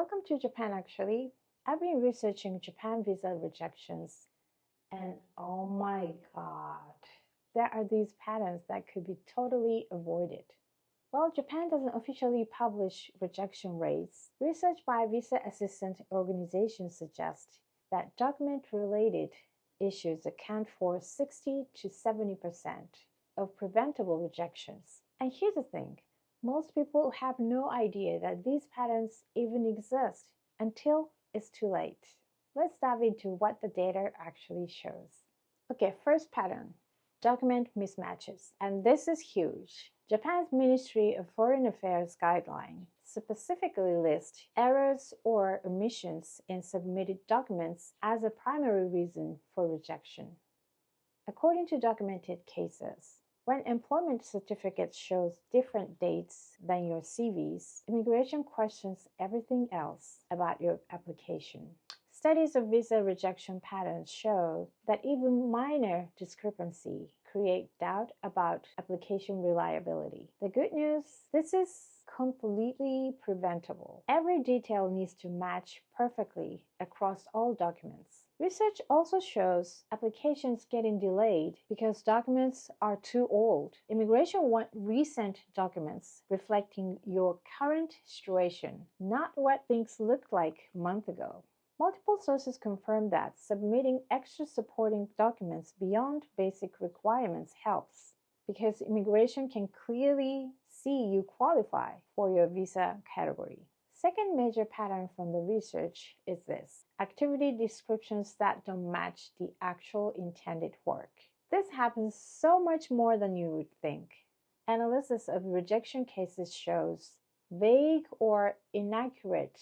Welcome to Japan actually. I've been researching Japan visa rejections and oh my god, there are these patterns that could be totally avoided. While Japan doesn't officially publish rejection rates, research by visa assistant organizations suggests that document-related issues account for 60 to 70% of preventable rejections. And here's the thing, most people have no idea that these patterns even exist until it's too late. Let's dive into what the data actually shows. Okay, first pattern, document mismatches. And this is huge. Japan's Ministry of Foreign Affairs guideline specifically lists errors or omissions in submitted documents as a primary reason for rejection. According to documented cases, when employment certificates shows different dates than your CVs, immigration questions everything else about your application. Studies of visa rejection patterns show that even minor discrepancy create doubt about application reliability. The good news, this is completely preventable. Every detail needs to match perfectly across all documents. Research also shows applications getting delayed because documents are too old. Immigration want recent documents reflecting your current situation, not what things looked like a month ago. Multiple sources confirm that submitting extra supporting documents beyond basic requirements helps because immigration can clearly see you qualify for your visa category. Second major pattern from the research is this: activity descriptions that don't match the actual intended work. This happens so much more than you would think. Analysis of rejection cases shows vague or inaccurate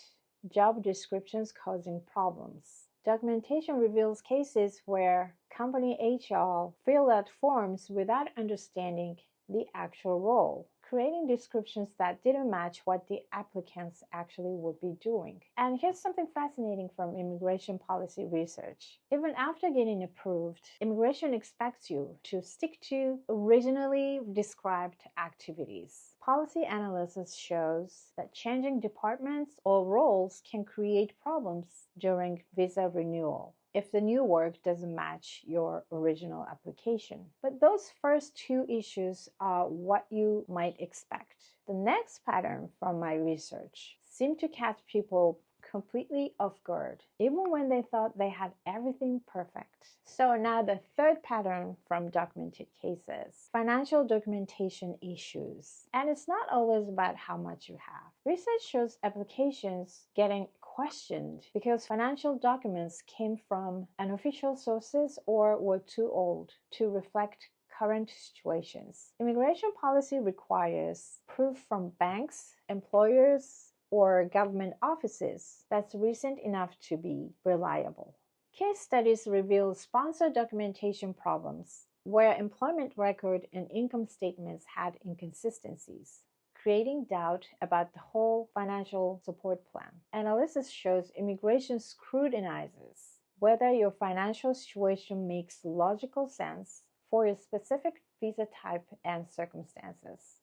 job descriptions causing problems. Documentation reveals cases where company HR filled out forms without understanding the actual role, creating descriptions that didn't match what the applicants actually would be doing. And here's something fascinating from immigration policy research. Even after getting approved, immigration expects you to stick to originally described activities. Policy analysis shows that changing departments or roles can create problems during visa renewal if the new work doesn't match your original application. But those first two issues are what you might expect. The next pattern from my research seemed to catch people completely off guard, even when they thought they had everything perfect. So now the third pattern from documented cases, financial documentation issues. And it's not always about how much you have. Research shows applications getting questioned because financial documents came from unofficial sources or were too old to reflect current situations. Immigration policy requires proof from banks, employers, or government offices that's recent enough to be reliable. Case studies reveal sponsor documentation problems where employment record and income statements had inconsistencies, creating doubt about the whole financial support plan. Analysis shows immigration scrutinizes whether your financial situation makes logical sense for your specific visa type and circumstances.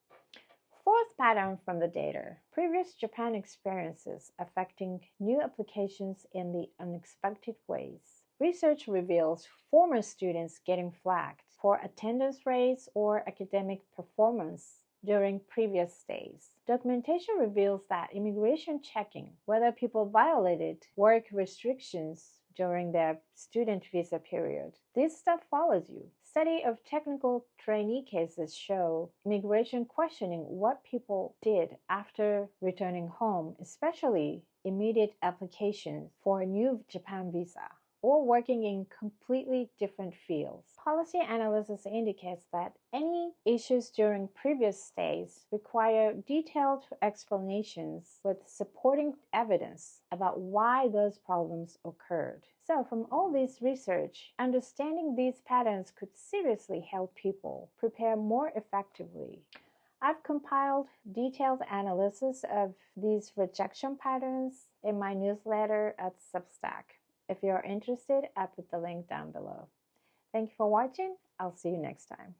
Fourth pattern from the data, previous Japan experiences affecting new applications in the unexpected ways. Research reveals former students getting flagged for attendance rates or academic performance during previous stays. Documentation reveals that immigration checking whether people violated work restrictions during their student visa period. This stuff follows you. Study of technical trainee cases show immigration questioning what people did after returning home, especially immediate applications for a new Japan visa or working in completely different fields. Policy analysis indicates that any issues during previous stays require detailed explanations with supporting evidence about why those problems occurred. So from all this research, understanding these patterns could seriously help people prepare more effectively. I've compiled detailed analysis of these rejection patterns in my newsletter at Substack. If you're interested, I'll put the link down below. Thank you for watching. I'll see you next time.